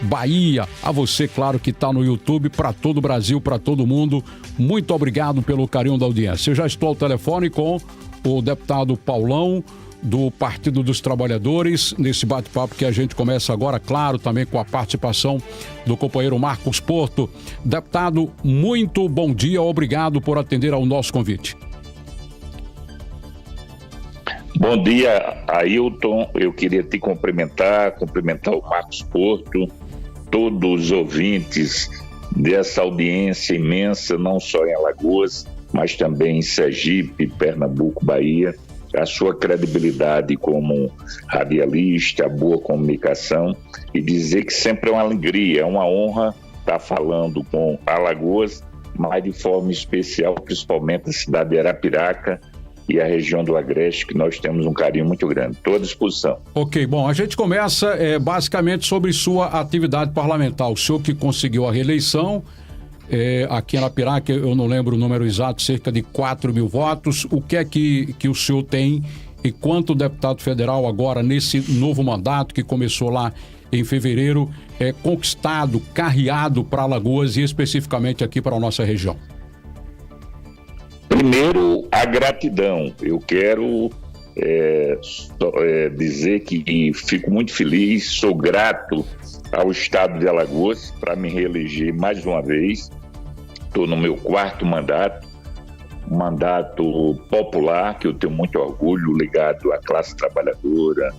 Bahia. A você, claro, que está no YouTube, para todo o Brasil, para todo mundo. Muito obrigado pelo carinho da audiência. Eu já estou ao telefone com o deputado Paulão, do Partido dos Trabalhadores, nesse bate-papo que a gente começa agora, claro, também com a participação do companheiro Marcos Porto. Deputado, muito bom dia, obrigado por atender ao nosso convite. Bom dia, Ailton. Eu queria te cumprimentar o Marcos Porto, todos os ouvintes dessa audiência imensa, não só em Alagoas, mas também em Sergipe, Pernambuco, Bahia. A sua credibilidade como radialista, a boa comunicação, e dizer que sempre é uma alegria, é uma honra estar falando com Alagoas, mas de forma especial, principalmente a cidade de Arapiraca e a região do Agreste, que nós temos um carinho muito grande. Estou à disposição. Ok, bom, a gente começa basicamente sobre sua atividade parlamentar. O senhor que conseguiu a reeleição, aqui em Arapiraca, eu não lembro o número exato, cerca de 4.000 votos. O que é que o senhor tem e quanto deputado federal agora, nesse novo mandato que começou lá em fevereiro, conquistado, carreado para Alagoas e especificamente aqui para a nossa região? Primeiro, a gratidão. Eu quero dizer que fico muito feliz, sou grato ao Estado de Alagoas para me reeleger mais uma vez. Estou no meu 4º mandato, um mandato popular, que eu tenho muito orgulho, ligado à classe trabalhadora,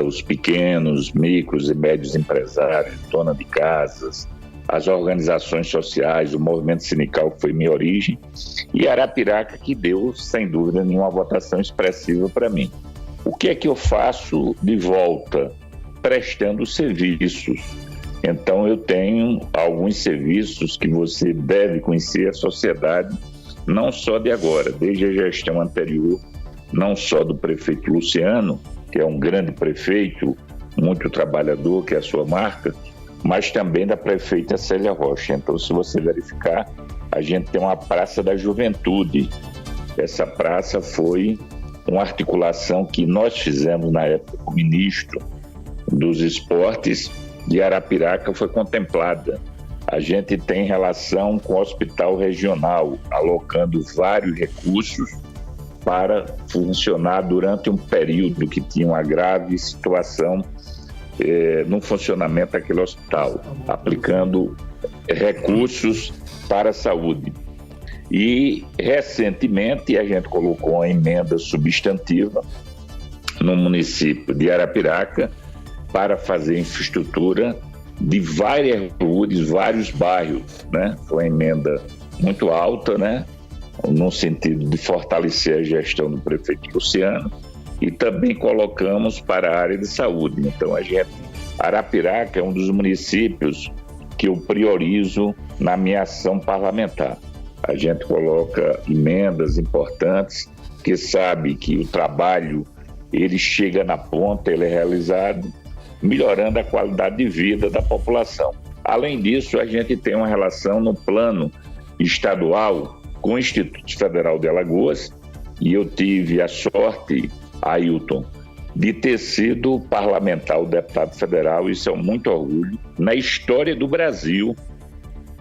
os pequenos, micros e médios empresários, dona de casas, as organizações sociais, o movimento sindical, que foi minha origem, e Arapiraca, que deu, sem dúvida nenhuma, uma votação expressiva para mim. O que é que eu faço de volta? Prestando serviços. Então eu tenho alguns serviços que você deve conhecer, a sociedade, não só de agora, desde a gestão anterior, não só do prefeito Luciano, que é um grande prefeito, muito trabalhador, que é a sua marca, mas também da prefeita Célia Rocha. Então, se você verificar, a gente tem uma Praça da Juventude. Essa praça foi uma articulação que nós fizemos na época com o ministro dos Esportes de Arapiraca, foi contemplada. A gente tem relação com o Hospital Regional, alocando vários recursos para funcionar durante um período que tinha uma grave situação no funcionamento daquele hospital, aplicando recursos para a saúde. E, recentemente, a gente colocou uma emenda substantiva no município de Arapiraca para fazer infraestrutura de várias ruas, vários bairros, né? Foi uma emenda muito alta, né? No sentido de fortalecer a gestão do prefeito Luciano, e também colocamos para a área de saúde. Então, Arapiraca é um dos municípios que eu priorizo na minha ação parlamentar. A gente coloca emendas importantes, que sabe que o trabalho, ele chega na ponta, ele é realizado, melhorando a qualidade de vida da população. Além disso, a gente tem uma relação no plano estadual com o Instituto Federal de Alagoas, e eu tive a sorte, Ailton, de ter sido parlamentar, o deputado federal, isso é muito orgulho, na história do Brasil,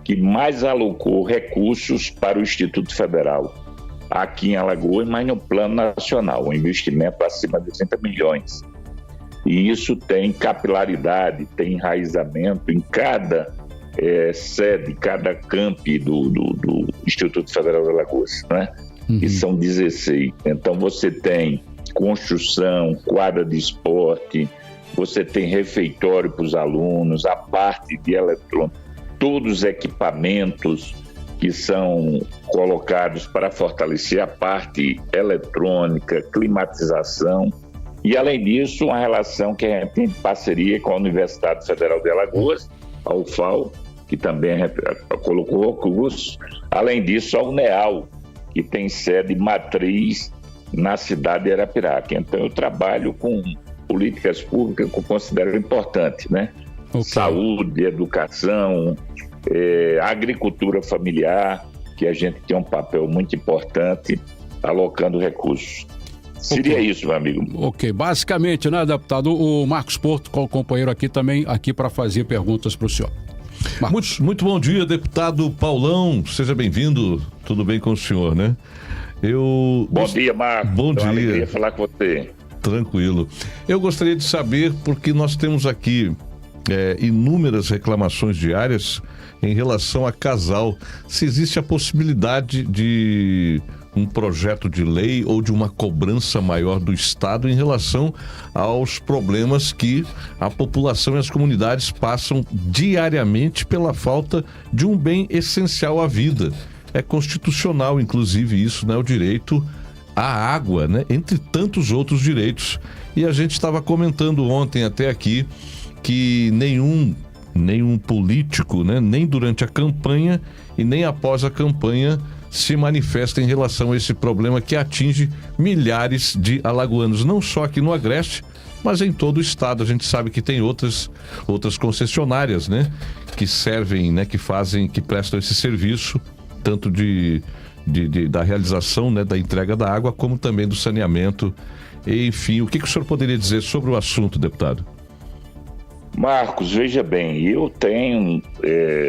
que mais alocou recursos para o Instituto Federal aqui em Alagoas, mas no plano nacional, um investimento acima de 30 milhões. E isso tem capilaridade, tem enraizamento em cada sede, cada campi do Instituto Federal de Alagoas, né? E são 16. Então você tem construção, quadra de esporte, você tem refeitório para os alunos, a parte de eletrônica, todos os equipamentos que são colocados para fortalecer a parte eletrônica, climatização, e além disso, uma relação que a gente tem de parceria com a Universidade Federal de Alagoas, a UFAL, que também colocou recursos, além disso a UNEAL, que tem sede matriz na cidade de Arapiraca. Então eu trabalho com políticas públicas que eu considero importantes, né? Okay. Saúde, educação, agricultura familiar, que a gente tem um papel muito importante alocando recursos. Seria isso, meu amigo. Ok, basicamente, né, deputado? O Marcos Porto, companheiro aqui também, aqui para fazer perguntas para o senhor. Muito bom dia, deputado Paulão, seja bem-vindo, tudo bem com o senhor, né? Bom dia, Marcos. Bom dia. Alegria falar com você. Tranquilo. Eu gostaria de saber, porque nós temos aqui inúmeras reclamações diárias em relação a casal, se existe a possibilidade de um projeto de lei ou de uma cobrança maior do Estado em relação aos problemas que a população e as comunidades passam diariamente pela falta de um bem essencial à vida. É constitucional, inclusive, isso, né? O direito à água, né? Entre tantos outros direitos. E a gente estava comentando ontem até aqui que nenhum político, né? Nem durante a campanha e nem após a campanha se manifesta em relação a esse problema que atinge milhares de alagoanos, não só aqui no Agreste, mas em todo o estado. A gente sabe que tem outras concessionárias, né? Que servem, né? Que prestam esse serviço, tanto da realização, né, da entrega da água, como também do saneamento. Enfim, o que o senhor poderia dizer sobre o assunto, deputado? Marcos, veja bem, eu tenho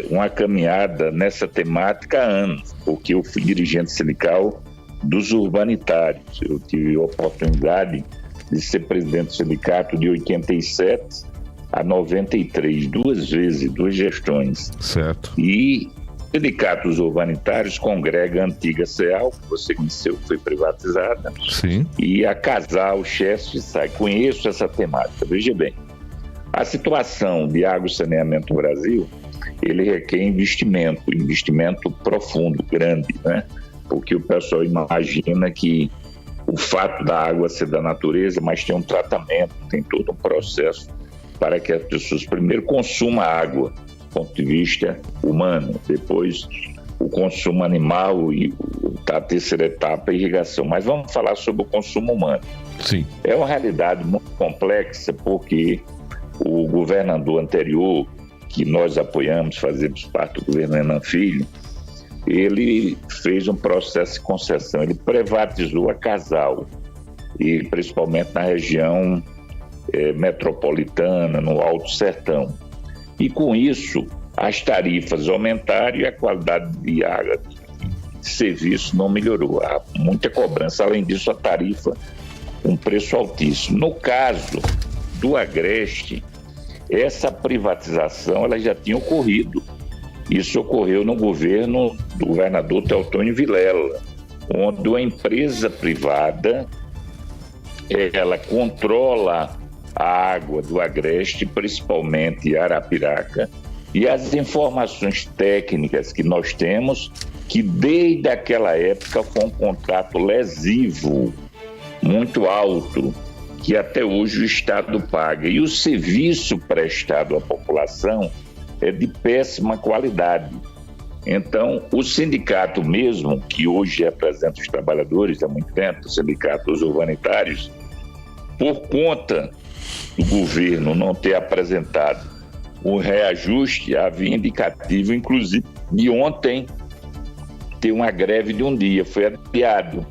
uma caminhada nessa temática há anos, porque eu fui dirigente sindical dos urbanitários. Eu tive a oportunidade de ser presidente do sindicato de 87 a 93, 2 vezes, 2 gestões. Certo. E o sindicato dos urbanitários congrega a antiga CEAL, que você conheceu, que foi privatizada. Sim. E a Casal, Chesf, sai. Conheço essa temática, veja bem. A situação de água e saneamento no Brasil, ele requer investimento profundo, grande, né? Porque o pessoal imagina que o fato da água ser da natureza, mas tem um tratamento, tem todo um processo para que as pessoas primeiro consumam água, do ponto de vista humano, depois o consumo animal e a terceira etapa, a irrigação. Mas vamos falar sobre o consumo humano. Sim. É uma realidade muito complexa, porque o governador anterior, que nós apoiamos, fazemos parte do governo Renan Filho, ele fez um processo de concessão, ele privatizou a Casal, e principalmente na região metropolitana, no Alto Sertão. E com isso, as tarifas aumentaram e a qualidade de água de serviço não melhorou. Há muita cobrança, além disso a tarifa, um preço altíssimo. No caso do Agreste, essa privatização ela já tinha ocorrido. Isso ocorreu no governo do governador Teotônio Vilela, onde uma empresa privada ela controla a água do Agreste, principalmente Arapiraca, e as informações técnicas que nós temos, que desde aquela época foi um contrato lesivo, muito alto, que até hoje o Estado paga. E o serviço prestado à população é de péssima qualidade. Então, o sindicato mesmo, que hoje representa os trabalhadores há muito tempo, o sindicato dos urbanitários, por conta do governo não ter apresentado o reajuste, havia indicativo, inclusive, de ontem ter uma greve de um dia, foi adiado,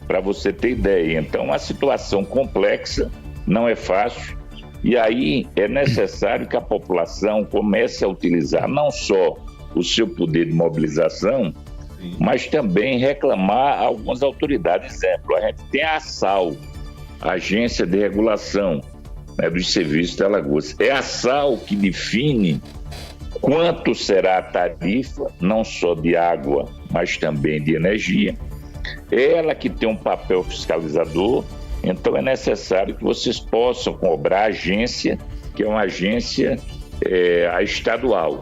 para você ter ideia. Então, a situação complexa, não é fácil, e aí é necessário que a população comece a utilizar não só o seu poder de mobilização, mas também reclamar a algumas autoridades. Exemplo, a gente tem a ASAL, a Agência de Regulação, né, dos Serviços de Alagoas. É a ASAL que define quanto será a tarifa, não só de água, mas também de energia. Ela que tem um papel fiscalizador, então é necessário que vocês possam cobrar a agência, que é uma agência a estadual.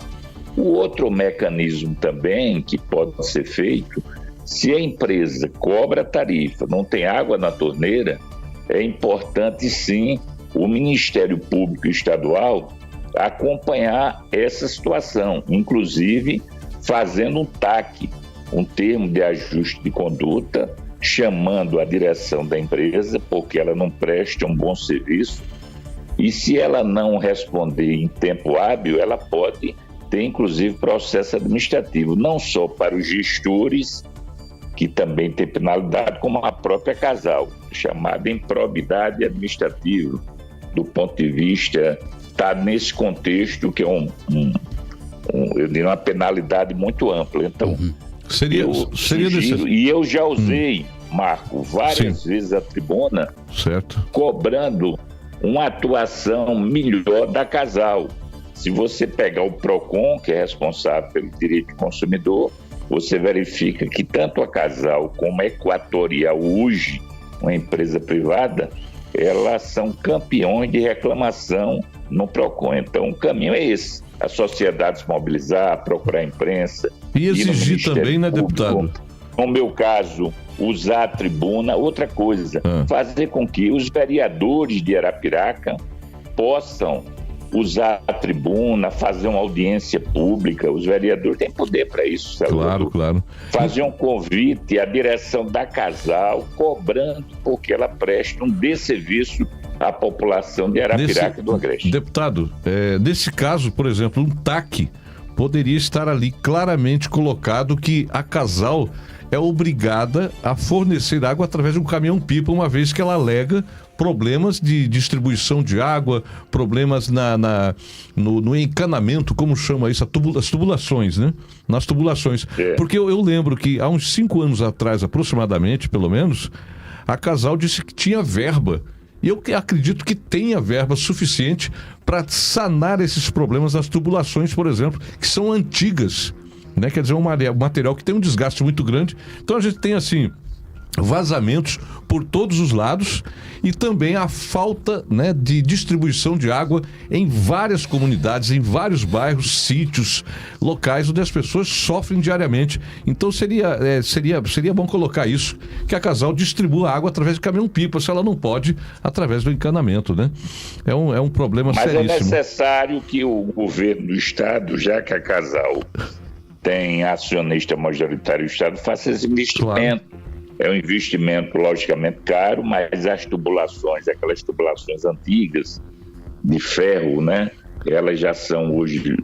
O outro mecanismo também que pode ser feito, se a empresa cobra a tarifa, não tem água na torneira, é importante sim o Ministério Público Estadual acompanhar essa situação, inclusive fazendo um TAC, um termo de ajuste de conduta, chamando a direção da empresa, porque ela não presta um bom serviço, e se ela não responder em tempo hábil, ela pode ter inclusive processo administrativo, não só para os gestores que também tem penalidade, como a própria Casal, chamada improbidade administrativa, do ponto de vista, está nesse contexto que é eu diria uma penalidade muito ampla. Então, e eu já usei, Marco, várias vezes a tribuna, certo, cobrando uma atuação melhor da Casal. Se você pegar o PROCON, que é responsável pelo direito do consumidor, você verifica que tanto a Casal como a Equatorial hoje, uma empresa privada, elas são campeões de reclamação no PROCON. Então, o caminho é esse: a sociedade se mobilizar, procurar a imprensa. E exigir também, né, deputado? No meu caso, usar a tribuna. Outra coisa, fazer com que os vereadores de Arapiraca possam usar a tribuna, fazer uma audiência pública. Os vereadores têm poder para isso, Salvador. Claro. Fazer um convite à direção da Casal, cobrando porque ela presta um desserviço à população de Arapiraca e do Agreste. Deputado, nesse caso, por exemplo, um TAC poderia estar ali claramente colocado que a Casal é obrigada a fornecer água através de um caminhão-pipa, uma vez que ela alega problemas de distribuição de água, problemas no encanamento, como chama isso, as tubulações, né? Nas tubulações. Porque eu lembro que há uns 5 anos atrás, aproximadamente, pelo menos, a Casal disse que tinha verba. E eu acredito que tenha verba suficiente para sanar esses problemas das tubulações, por exemplo, que são antigas, né? Quer dizer, um material que tem um desgaste muito grande. Então a gente tem, assim, vazamentos por todos os lados e também a falta, né, de distribuição de água em várias comunidades, em vários bairros, sítios, locais onde as pessoas sofrem diariamente. Então seria bom colocar isso, que a Casal distribua água através de caminhão-pipa, se ela não pode, através do encanamento, né? É um problema seríssimo. Mas é necessário que o governo do estado, já que a Casal tem acionista majoritário do estado, faça esse investimento. Claro. É um investimento, logicamente, caro, mas as tubulações, aquelas tubulações antigas de ferro, né? Elas já são hoje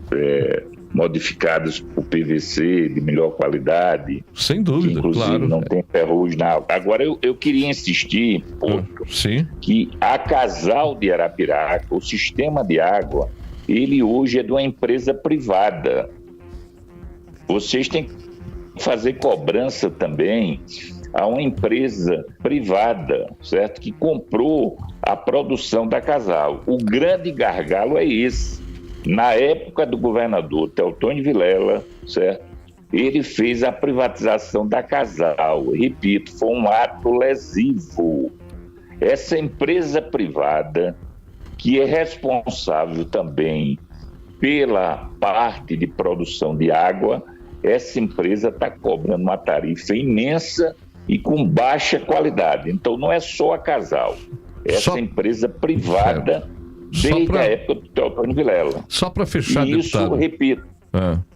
modificadas por PVC de melhor qualidade. Sem dúvida, inclusive, claro. Não tem ferrugem na água. Agora, eu queria insistir, que a Casal de Arapiraca, o sistema de água, ele hoje é de uma empresa privada. Vocês têm que fazer cobrança também a uma empresa privada, certo? Que comprou a produção da Casal. O grande gargalo é esse. Na época do governador Teotônio Vilela, certo? Ele fez a privatização da Casal. Repito, foi um ato lesivo. Essa empresa privada, que é responsável também pela parte de produção de água, essa empresa está cobrando uma tarifa imensa e com baixa qualidade. Então não é só a Casal, essa empresa privada desde a época do Teotônio Vilela. Só para fechar, deputado. Isso, repito.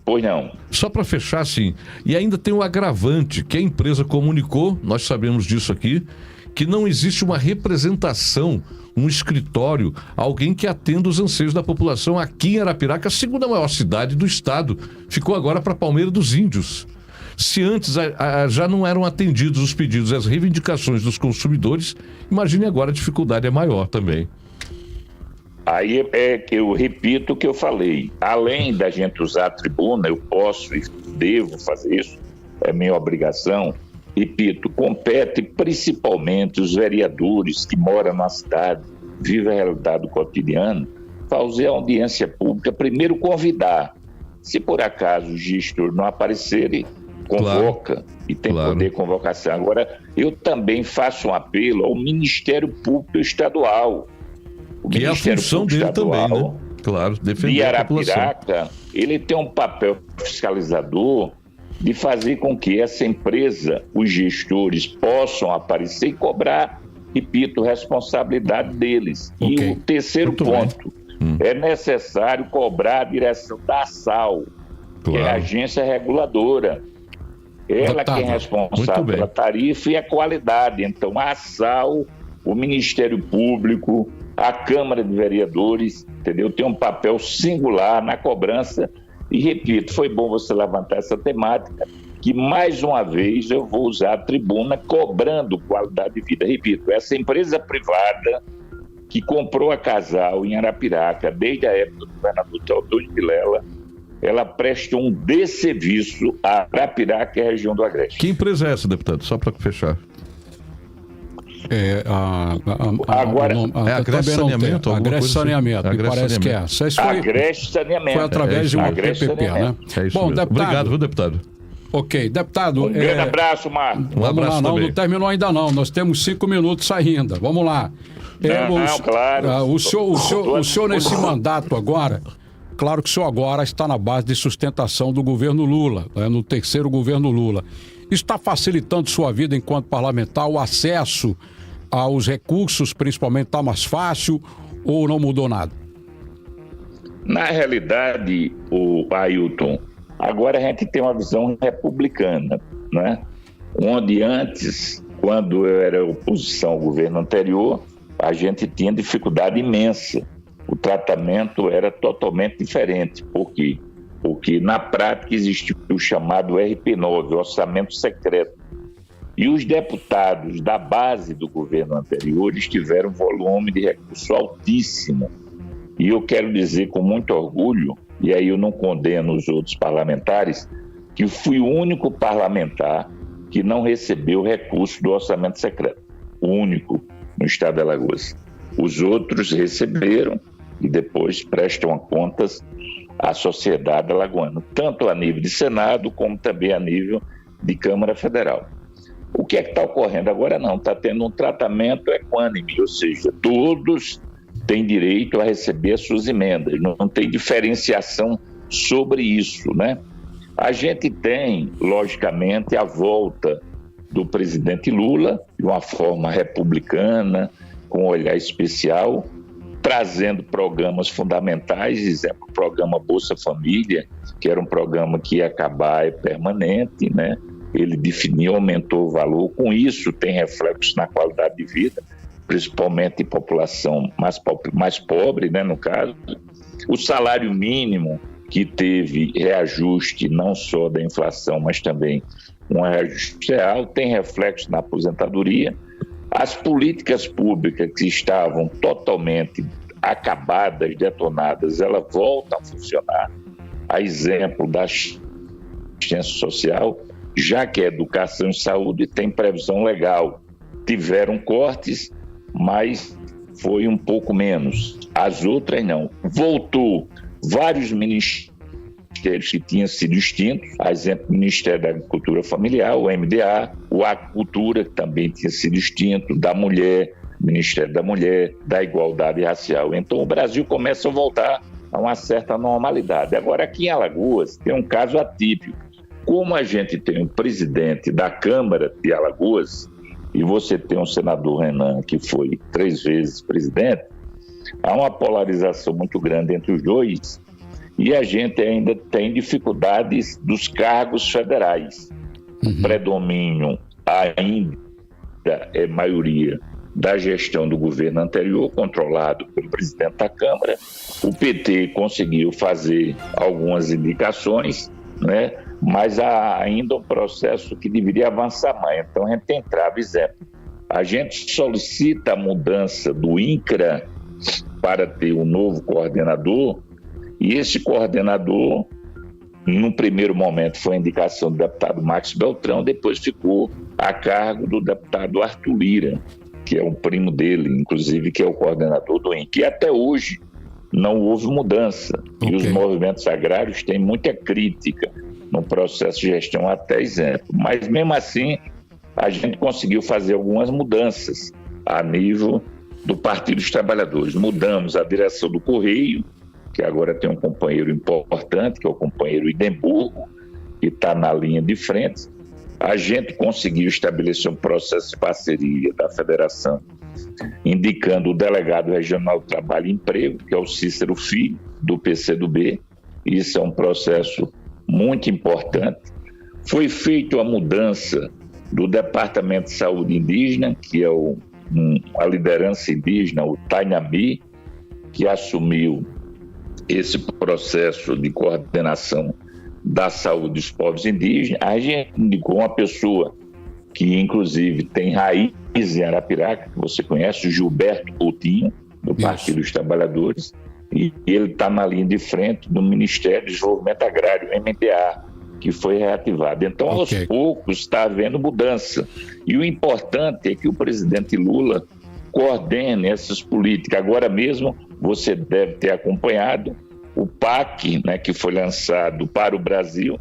Pois não. Só para fechar, sim. E ainda tem o agravante que a empresa comunicou, nós sabemos disso aqui, que não existe uma representação, um escritório, alguém que atenda os anseios da população aqui em Arapiraca, a segunda maior cidade do estado. Ficou agora para Palmeira dos Índios. Se antes já não eram atendidos os pedidos e as reivindicações dos consumidores, imagine agora a dificuldade é maior também. Aí é que eu repito o que eu falei. Além da gente usar a tribuna, eu posso e devo fazer isso, é minha obrigação. Repito, compete principalmente os vereadores que moram na cidade, vivem a realidade do cotidiano, fazer a audiência pública, primeiro convidar. Se por acaso o gestor não aparecer, convoca, e tem poder de convocação. Agora, eu também faço um apelo ao Ministério Público Estadual. O que Ministério é a função dele também, né? Claro, defender a população. De Arapiraca, ele tem um papel fiscalizador de fazer com que essa empresa, os gestores, possam aparecer e cobrar, repito, responsabilidade deles. E o terceiro ponto, é necessário cobrar a direção da ASAL, que é a agência reguladora. Ela que é responsável pela tarifa e a qualidade. Então, a ASAL, o Ministério Público, a Câmara de Vereadores, entendeu? Tem um papel singular na cobrança. E, repito, foi bom você levantar essa temática, que, mais uma vez, eu vou usar a tribuna cobrando qualidade de vida. Repito, essa empresa privada que comprou a Casal em Arapiraca, desde a época do governador Teodoro Vilela, ela presta um desserviço a Arapiraca e a região do Agreste. Que empresa é essa, deputado? Só para fechar. Agora, Agreste Saneamento? Agreste Saneamento, me parece que é essa. Agreste Saneamento. Foi através de uma PPP, né? É isso. Bom, deputado, obrigado, viu, deputado? Ok, deputado. Um grande abraço, Marcos. Um abraço também. Não terminou ainda não, nós temos 5 minutos ainda. Vamos lá. Claro. O senhor nesse mandato agora, claro que o senhor agora está na base de sustentação do governo Lula, no terceiro governo Lula. Isso está facilitando sua vida enquanto parlamentar, o acesso aos recursos, principalmente, está mais fácil ou não mudou nada? Na realidade, o Ailton, agora a gente tem uma visão republicana, né? Onde antes, quando eu era oposição ao governo anterior, a gente tinha dificuldade imensa. O tratamento era totalmente diferente. Por quê? Porque na prática existia o chamado RP9, Orçamento Secreto. E os deputados da base do governo anterior tiveram um volume de recurso altíssimo. E eu quero dizer com muito orgulho, e aí eu não condeno os outros parlamentares, que eu fui o único parlamentar que não recebeu recurso do Orçamento Secreto. O único no estado de Alagoas. Os outros receberam e depois prestam contas à sociedade alagoana, tanto a nível de Senado como também a nível de Câmara Federal. O que é que está ocorrendo agora? Não, está tendo um tratamento equânime, ou seja, todos têm direito a receber as suas emendas, não tem diferenciação sobre isso, né? A gente tem, logicamente, a volta do presidente Lula, de uma forma republicana, com um olhar especial, trazendo programas fundamentais, exemplo, o programa Bolsa Família, que era um programa que ia acabar, é permanente, né? Ele definiu, aumentou o valor, com isso tem reflexo na qualidade de vida, principalmente em população mais pobre, né, no caso. O salário mínimo, que teve reajuste não só da inflação, mas também um reajuste real, tem reflexo na aposentadoria. As políticas públicas que estavam totalmente acabadas, detonadas, elas voltam a funcionar. A exemplo da assistência social, já que a educação e saúde tem previsão legal. Tiveram cortes, mas foi um pouco menos. As outras não. Voltou vários ministérios que tinham sido extintos, a exemplo do Ministério da Agricultura Familiar, o MDA, o Agricultura, que também tinha sido extinto, da Mulher, Ministério da Mulher, da Igualdade Racial. Então o Brasil começa a voltar a uma certa normalidade. Agora, aqui em Alagoas, tem um caso atípico. Como a gente tem um presidente da Câmara de Alagoas, e você tem um senador Renan, que foi 3 vezes presidente, há uma polarização muito grande entre os dois, e a gente ainda tem dificuldades dos cargos federais. O predomínio ainda é maioria da gestão do governo anterior, controlado pelo presidente da Câmara. O PT conseguiu fazer algumas indicações, né? Mas há ainda um processo que deveria avançar mais. Então a gente tem trava, exemplo. A gente solicita a mudança do INCRA para ter um novo coordenador, e esse coordenador, num primeiro momento, foi a indicação do deputado Max Beltrão, depois ficou a cargo do deputado Arthur Lira, que é um primo dele, inclusive, que é o coordenador do INCRA. E até hoje não houve mudança. Okay. E os movimentos agrários têm muita crítica no processo de gestão, até exemplo. Mas, mesmo assim, a gente conseguiu fazer algumas mudanças a nível do Partido dos Trabalhadores. Mudamos a direção do Correio, que agora tem um companheiro importante, que é o companheiro Idemburgo, que está na linha de frente. A gente conseguiu estabelecer um processo de parceria da federação, indicando o delegado regional do Trabalho e Emprego, que é o Cícero Filho, do PCdoB. Isso é um processo muito importante. Foi feita a mudança do Departamento de Saúde Indígena, que é a liderança indígena, o Tainami, que assumiu esse processo de coordenação da saúde dos povos indígenas. A gente indicou uma pessoa que, inclusive, tem raiz em Arapiraca, que você conhece, o Gilberto Coutinho, do Partido dos Trabalhadores, e ele está na linha de frente do Ministério do Desenvolvimento Agrário, MDA, que foi reativado. Então, aos poucos, está havendo mudança. E o importante é que o presidente Lula coordene essas políticas. Agora mesmo, você deve ter acompanhado o PAC, né, que foi lançado para o Brasil,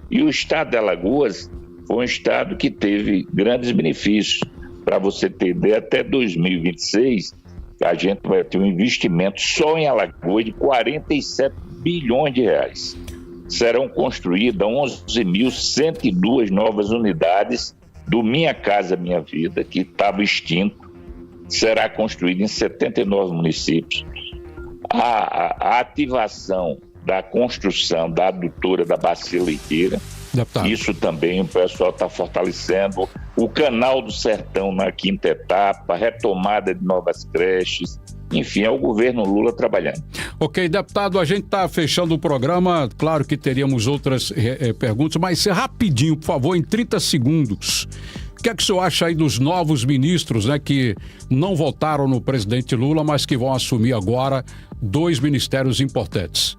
e o estado de Alagoas foi um estado que teve grandes benefícios. Para você ter ideia, até 2026, a gente vai ter um investimento só em Alagoas de 47 bilhões de reais. Serão construídas 11.102 novas unidades do Minha Casa Minha Vida, que estava extinto. Será construído em 79 municípios. A ativação da construção da adutora da Bacia Leiteira, isso também o pessoal está fortalecendo. O Canal do Sertão na quinta etapa, retomada de novas creches. Enfim, é o governo Lula trabalhando. Ok, deputado, a gente está fechando o programa. Claro que teríamos outras perguntas, mas rapidinho, por favor, em 30 segundos. O que é que o senhor acha aí dos novos ministros, né, que não votaram no presidente Lula, mas que vão assumir agora 2 ministérios importantes?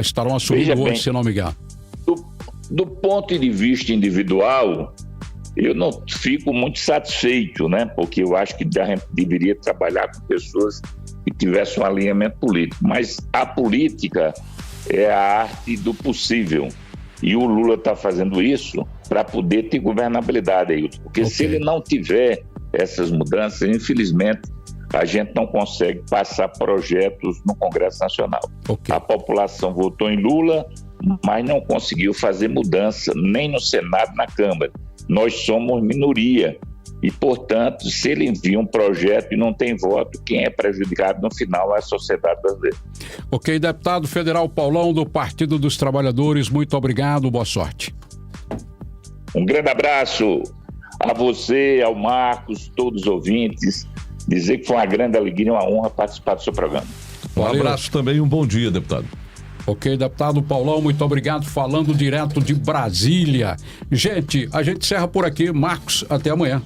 Estarão assumindo hoje, se não me engano. Do ponto de vista individual, eu não fico muito satisfeito, né? Porque eu acho que a gente deveria trabalhar com pessoas que tivessem um alinhamento político. Mas a política é a arte do possível. E o Lula está fazendo isso para poder ter governabilidade, Ailton. Porque se ele não tiver essas mudanças, infelizmente, a gente não consegue passar projetos no Congresso Nacional. A população votou em Lula, mas não conseguiu fazer mudança nem no Senado, na Câmara. Nós somos minoria e, portanto, se ele envia um projeto e não tem voto, quem é prejudicado no final é a sociedade brasileira. Ok, deputado federal Paulão, do Partido dos Trabalhadores, muito obrigado, boa sorte. Um grande abraço a você, ao Marcos, todos os ouvintes. Dizer que foi uma grande alegria e uma honra participar do seu programa. Um abraço também e um bom dia, deputado. Ok, deputado Paulão, muito obrigado, falando direto de Brasília. Gente, a gente encerra por aqui. Marcos, até amanhã.